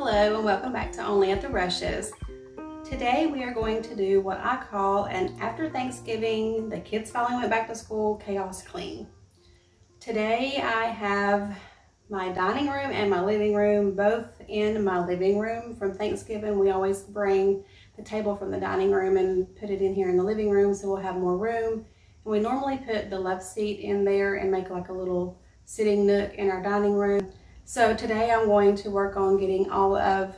Hello and welcome back to Only at the Rushes. Today we are going to do what I call an after Thanksgiving, the kids finally went back to school, chaos clean. Today I have my dining room and my living room both in my living room. From Thanksgiving we always bring the table from the dining room and put it in here in the living room so we'll have more room. And we normally put the love seat in there and make like a little sitting nook in our dining room. So today I'm going to work on getting all of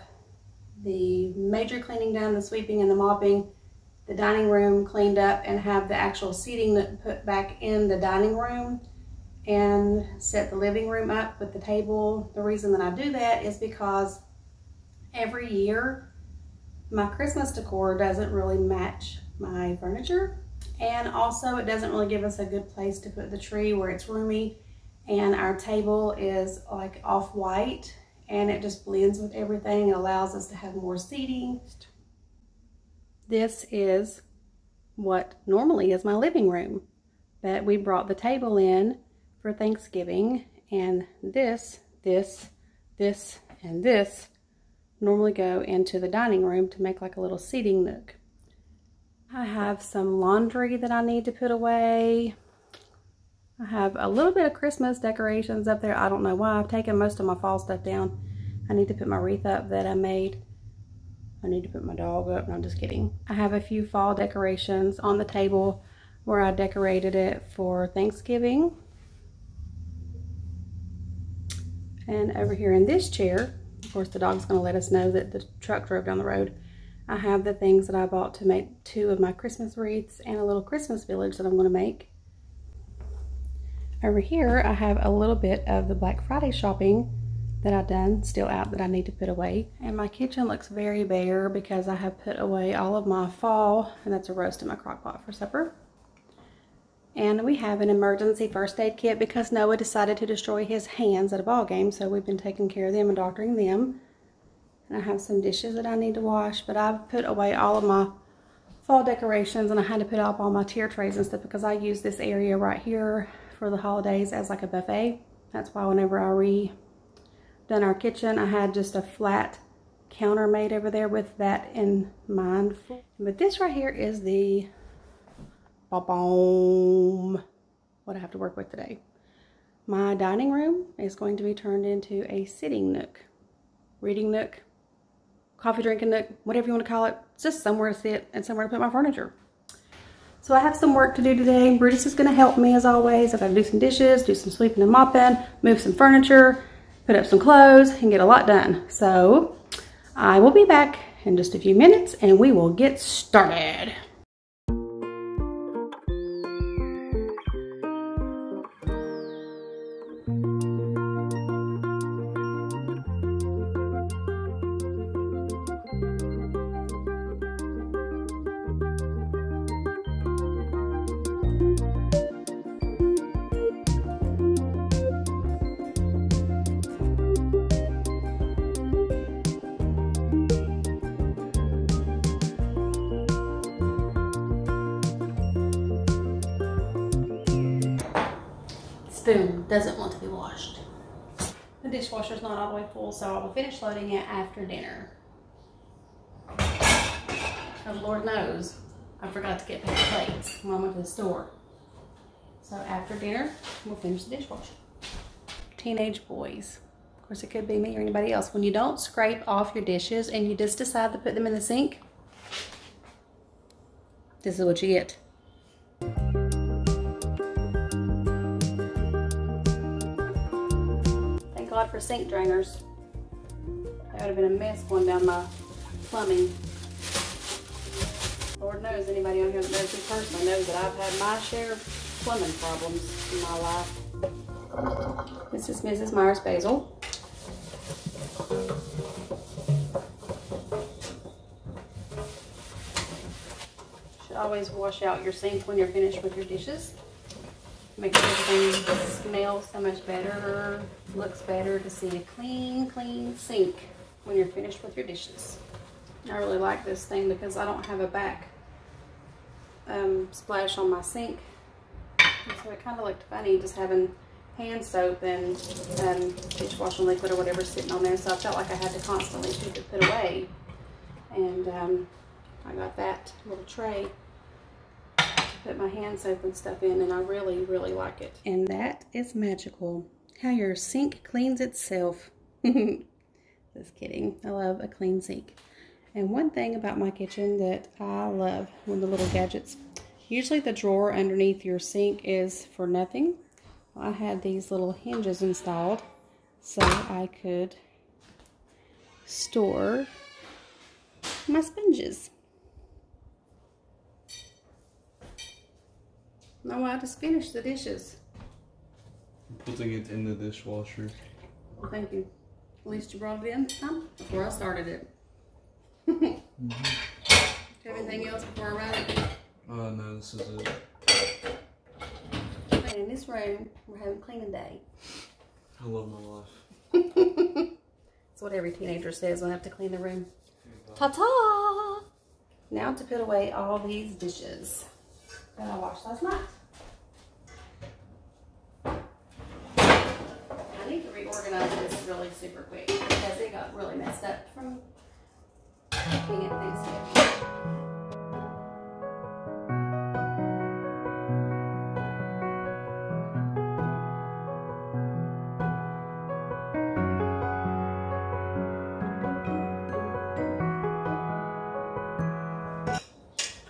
the major cleaning done, the sweeping and the mopping, the dining room cleaned up, and have the actual seating nook put back in the dining room and set the living room up with the table. The reason that I do that is because every year my Christmas decor doesn't really match my furniture, and also it doesn't really give us a good place to put the tree where it's roomy. And our table is like off-white and it just blends with everything. It allows us to have more seating. This is what normally is my living room, but we brought the table in for Thanksgiving, and this, and this normally go into the dining room to make like a little seating nook. I have some laundry that I need to put away. I have a little bit of Christmas decorations up there. I don't know why. I've taken most of my fall stuff down. I need to put my wreath up that I made. I need to put my dog up. No, I'm just kidding. I have a few fall decorations on the table where I decorated it for Thanksgiving. And over here in this chair, of course the dog's going to let us know that the truck drove down the road. I have the things that I bought to make 2 of my Christmas wreaths and a little Christmas village that I'm going to make. Over here, I have a little bit of the Black Friday shopping that I've done still out that I need to put away. And my kitchen looks very bare because I have put away all of my fall, and that's a roast in my crock pot for supper. And we have an emergency first aid kit because Noah decided to destroy his hands at a ball game, so we've been taking care of them and doctoring them. And I have some dishes that I need to wash, but I've put away all of my fall decorations, and I had to put up all my tier trays and stuff because I use this area right here for the holidays as like a buffet. That's why whenever I redone our kitchen, I had just a flat counter made over there with that in mind. But this right here is the what I have to work with today. My dining room is going to be turned into a sitting nook, reading nook, coffee drinking nook, whatever you want to call it. It's just somewhere to sit and somewhere to put my furniture. So I have some work to do today. Brutus is going to help me as always. I've got to do some dishes, do some sweeping and mopping, move some furniture, put up some clothes, and get a lot done. So I will be back in just a few minutes and we will get started. Spoon doesn't want to be washed. The dishwasher's not all the way full, so I will finish loading it after dinner. Because Lord knows, I forgot to get paper plates when I went to the store. So after dinner, we'll finish the dishwasher. Teenage boys. Of course, it could be me or anybody else. When you don't scrape off your dishes and you just decide to put them in the sink, this is what you get. For sink drainers. That would have been a mess going down my plumbing. Lord knows, anybody on here that knows me personally knows that I've had my share of plumbing problems in my life. This is Mrs. Myers basil. Should always wash out your sink when you're finished with your dishes. Makes everything smell so much better, looks better to see a clean sink when you're finished with your dishes. I really like this thing because I don't have a back splash on my sink. And so it kind of looked funny just having hand soap and dishwashing liquid or whatever sitting on there, so I felt like I had to constantly keep it put away. And I got that little tray to put my hand soap and stuff in, and I really, really like it. And that is magical. How your sink cleans itself. Just kidding. I love a clean sink. And one thing about my kitchen that I love when the little gadgets, usually the drawer underneath your sink is for nothing. I had these little hinges installed so I could store my sponges. No, I just finished the dishes. Putting it in the dishwasher. Well, thank you. At least you brought it in, huh? Before I started it. Anything else before I run it? No, this is it. In this room, we're having cleaning day. I love my life. That's what every teenager says when I have to clean the room. Ta-ta! Now to put away all these dishes that I washed last night. I need to reorganize this really super quick because it got really messed up from being at Thanksgiving.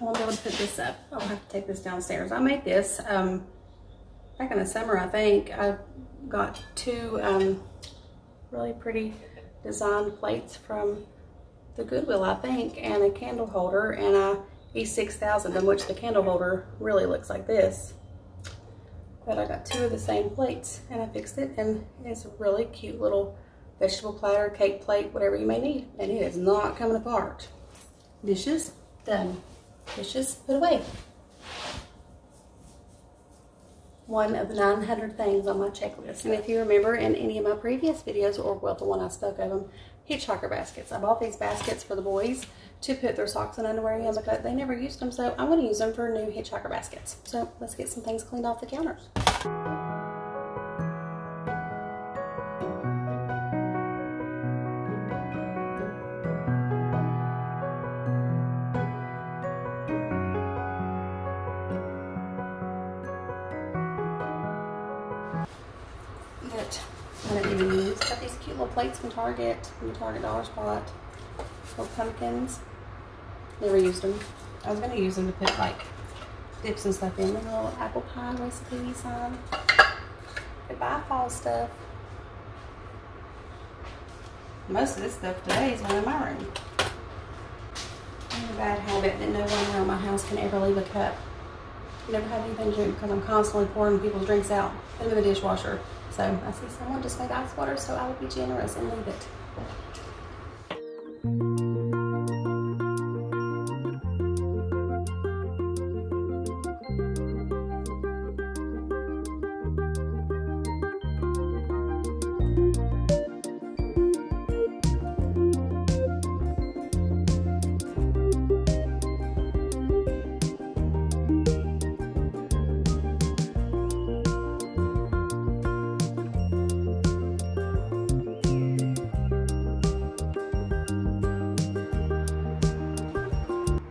I won't be able to put this up. I'll have to take this downstairs. I made this back in the summer, I think. I got two really pretty design plates from the Goodwill, I think, and a candle holder, and a E6000, in which the candle holder really looks like this. But I got two of the same plates, and I fixed it, and it's a really cute little vegetable platter, cake plate, whatever you may need, and it is not coming apart. Dishes, done. Dishes, put away. One of the 900 things on my checklist. And if you remember in any of my previous videos, or well, the one I spoke of them, hitchhiker baskets. I bought these baskets for the boys to put their socks and underwear in because they never used them, so I'm going to use them for new hitchhiker baskets. So let's get some things cleaned off the counters. I didn't even use. Got these cute little plates from Target, from the Target Dollar Spot. Little pumpkins. Never used them. I was going to use them to put like dips and stuff in. The little apple pie recipe sign. Goodbye fall stuff. Most of this stuff today is in my room. I have a bad habit that no one around my house can ever leave a cup. I never have anything to drink because I'm constantly pouring people's drinks out into the dishwasher. So I see someone just made ice water, so I would be generous and leave it.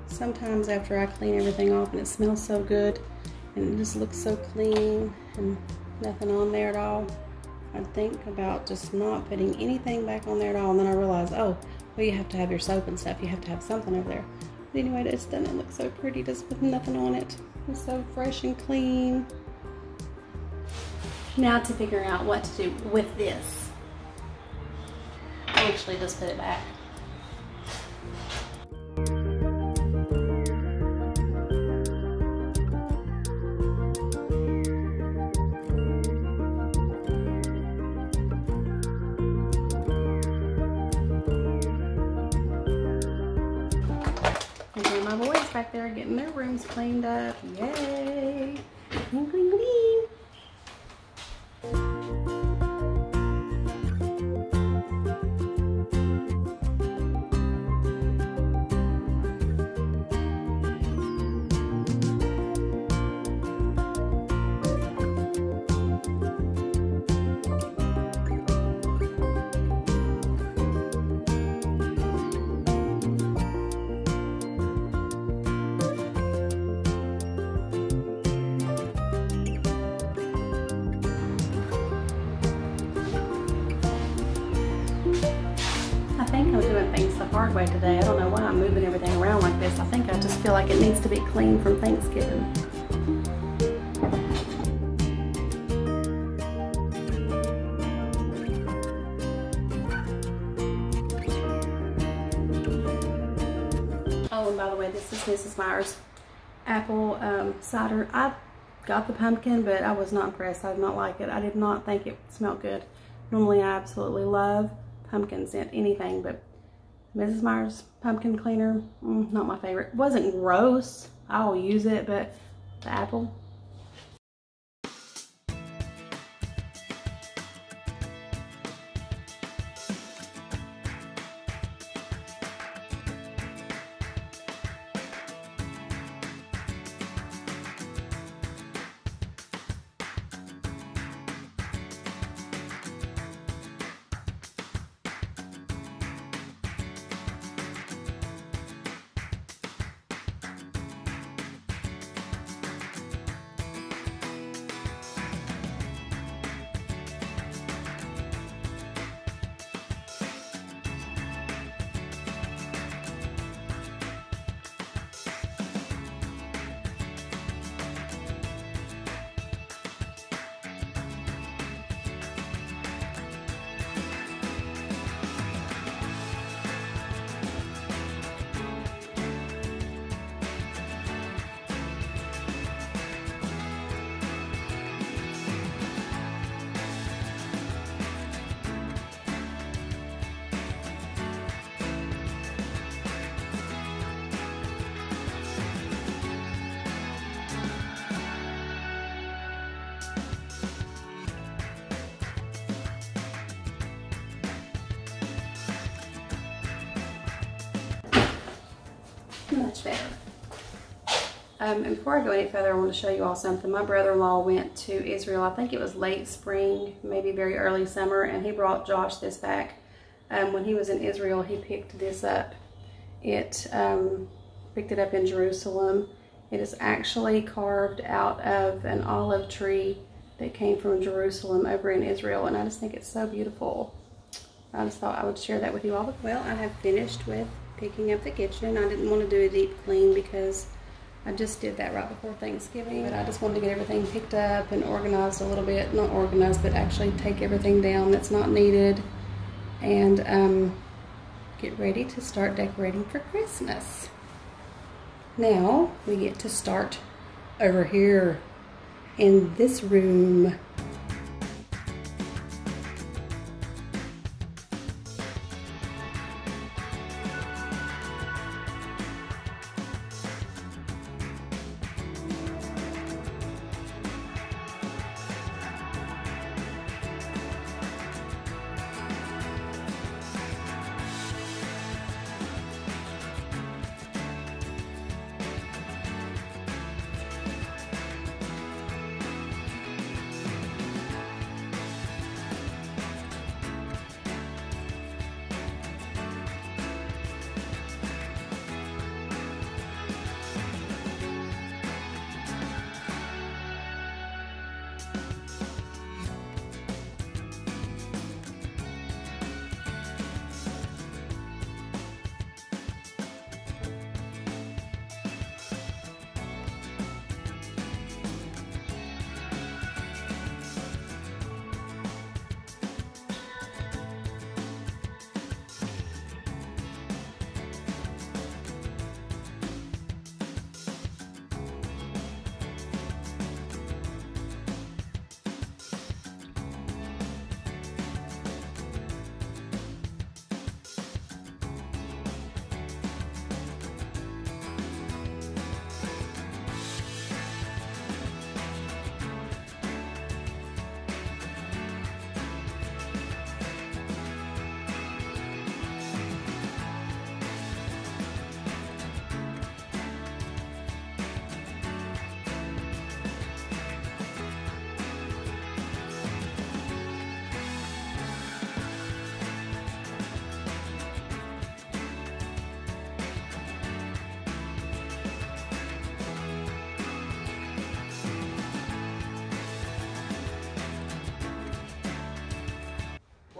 Sometimes after I clean everything off and it smells so good and it just looks so clean and nothing on there at all, I think about just not putting anything back on there at all, and then I realize, oh, well, you have to have your soap and stuff. You have to have something over there. But anyway, it just doesn't look so pretty just with nothing on it. It's so fresh and clean. Now to figure out what to do with this. I actually just put it back. My boys back there getting their rooms cleaned up. Yay! Clean, clean, clean. of doing things the hard way today. I don't know why I'm moving everything around like this. I think I just feel like it needs to be clean from Thanksgiving. Oh, and by the way, this is Mrs. Meyer's apple cider. I got the pumpkin, but I was not impressed. I did not like it. I did not think it smelled good. Normally, I absolutely love pumpkin scent, anything, but Mrs. Meyer's pumpkin cleaner, not my favorite. It wasn't gross. I'll use it, but the apple. Much better. And before I go any further, I want to show you all something. My brother-in-law went to Israel. I think it was late spring, maybe very early summer, and he brought Josh this back. When he was in Israel, he picked this up. It picked it up in Jerusalem. It is actually carved out of an olive tree that came from Jerusalem over in Israel, and I just think it's so beautiful. I just thought I would share that with you all. Well, I have finished with picking up the kitchen. I didn't want to do a deep clean because I just did that right before Thanksgiving, but I just wanted to get everything picked up and organized a little bit. Not organized, but actually take everything down that's not needed and get ready to start decorating for Christmas. Now we get to start over here in this room.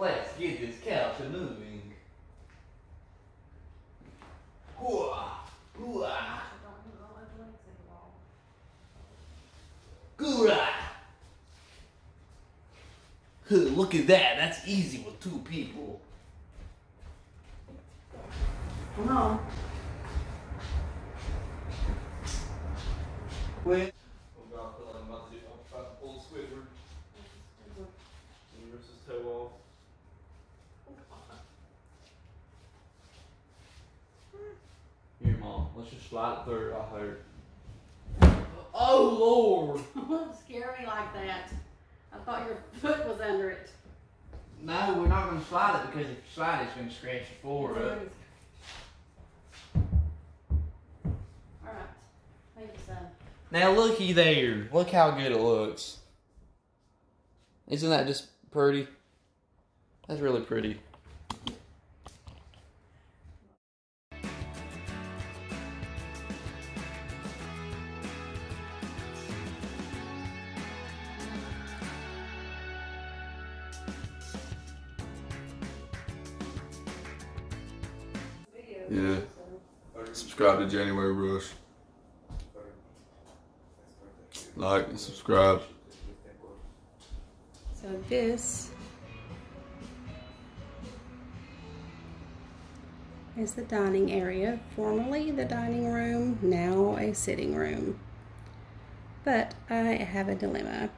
Let's get this couch moving. Look at that. That's easy with 2 people. Come on. Quit. I'm about to pull the Squidward. And rips his toe off. Here, Mom. Let's just slide it through. I hurt. Oh, Lord. Don't scare me like that. I thought your foot was under it. No, we're not going to slide it because if you slide it, it's going to scratch the floor up. Alright. Thank you, son. Now, looky there. Look how good it looks. Isn't that just pretty? That's really pretty. Yeah. Subscribe to January Rush. Like and subscribe. So this is the dining area, formerly the dining room, now a sitting room. But I have a dilemma.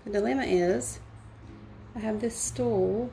The dilemma is I have this stool .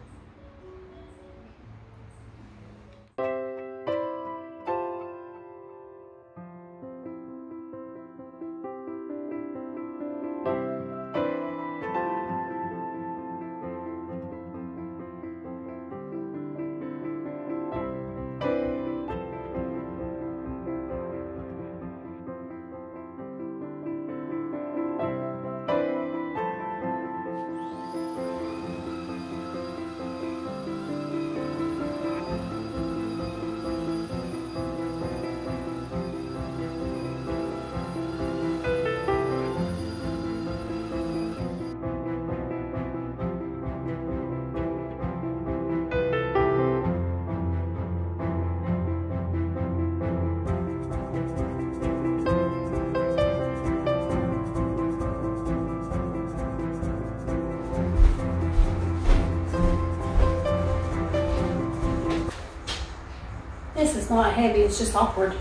This is not heavy, it's just awkward.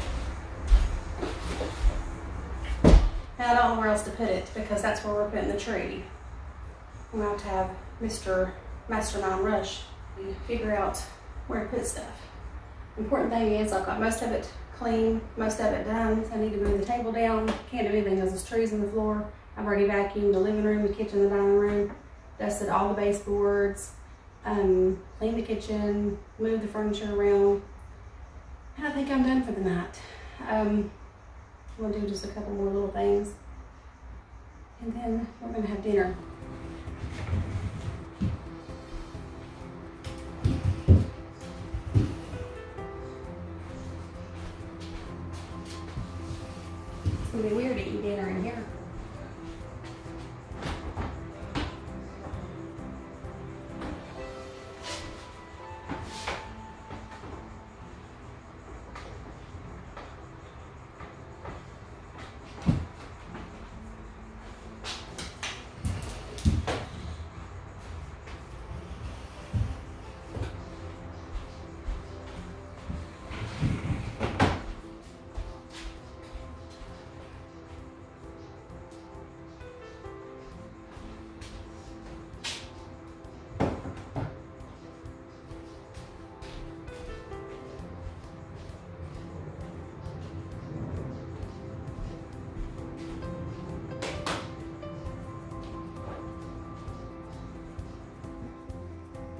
And I don't know where else to put it because that's where we're putting the tree. I'm going to have Mr. Mastermind Rush figure out where to put stuff. Important thing is I've got most of it clean, most of it done. I need to move the table down. Can't do anything because there's trees on the floor. I've already vacuumed the living room, the kitchen, the dining room, dusted all the baseboards, cleaned the kitchen, moved the furniture around. And I think I'm done for the night. I'm gonna do just a couple more little things. And then we're gonna have dinner. It's gonna be weird to eat dinner in here.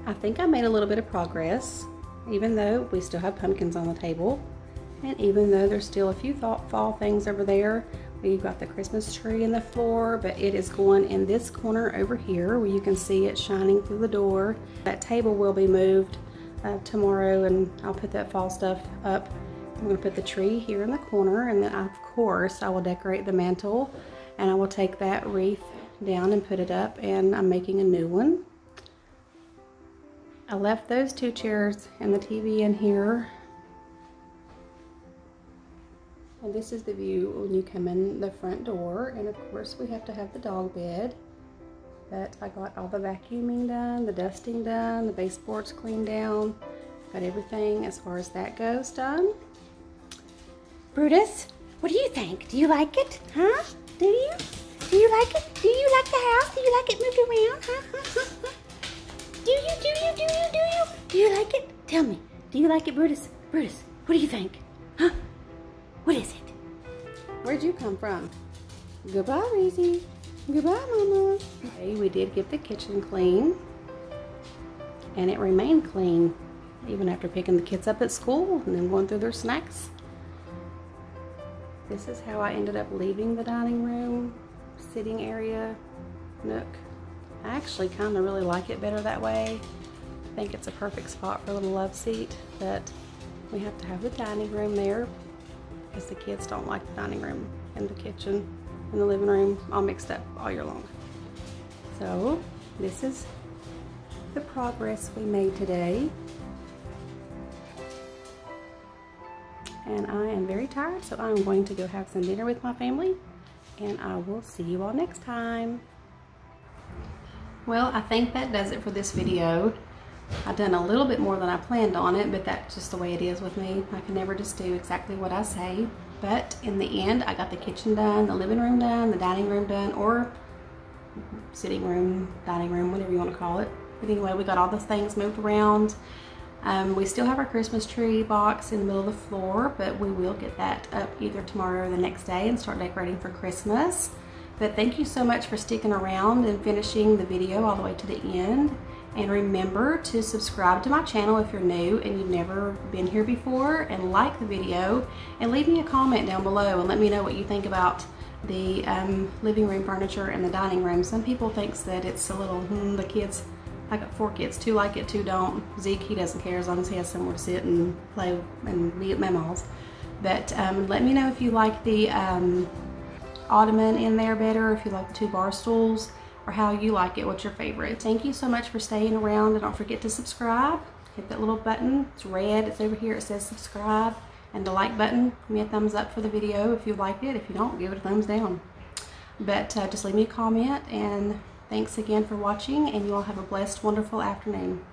I think I made a little bit of progress, even though we still have pumpkins on the table. And even though there's still a few fall things over there. We've got the Christmas tree in the floor, but it is going in this corner over here where you can see it shining through the door. That table will be moved tomorrow, and I'll put that fall stuff up. I'm gonna put the tree here in the corner, and then of course I will decorate the mantle, and I will take that wreath down and put it up, and I'm making a new one. I left those 2 chairs and the TV in here. And this is the view when you come in the front door. And of course we have to have the dog bed. But I got all the vacuuming done, the dusting done, the baseboards cleaned down. Got everything as far as that goes done. Brutus, what do you think? Do you like it? Huh? Do you? Do you like it? Do you like the house? Do you like it moved around? Huh? Do you? Do you? Do you? Do you? Do you like it? Tell me. Do you like it, Brutus? Brutus, what do you think? Huh? What is it? Where'd you come from? Goodbye, Reezy. Goodbye, Mama. Okay, we did get the kitchen clean. And it remained clean even after picking the kids up at school and then going through their snacks. This is how I ended up leaving the dining room, sitting area, nook. I actually kind of really like it better that way. I think it's a perfect spot for a little love seat, but we have to have the dining room there because the kids don't like the dining room and the kitchen and the living room all mixed up all year long. So this is the progress we made today. And I am very tired, so I'm going to go have some dinner with my family, and I will see you all next time. Well, I think that does it for this video. I've done a little bit more than I planned on it, but that's just the way it is with me. I can never just do exactly what I say. But in the end, I got the kitchen done, the living room done, the dining room done, or sitting room, dining room, whatever you want to call it. But anyway, we got all those things moved around. We still have our Christmas tree box in the middle of the floor, but we will get that up either tomorrow or the next day and start decorating for Christmas. But thank you so much for sticking around and finishing the video all the way to the end. And remember to subscribe to my channel if you're new and you've never been here before, and like the video and leave me a comment down below and let me know what you think about the living room furniture and the dining room. Some people think that it's a little, the kids, I got 4 kids, 2 like it, 2 don't. Zeke, he doesn't care as long as he has somewhere to sit and play and be at Mama's. But let me know if you like the ottoman in there better, if you like the 2 bar stools, or how you like it, what's your favorite. Thank you so much for staying around, and don't forget to subscribe. Hit that little button, it's red, it's over here, it says subscribe, and the like button. Give me a thumbs up for the video if you liked it. If you don't, give it a thumbs down. But just leave me a comment, and thanks again for watching, and you all have a blessed, wonderful afternoon.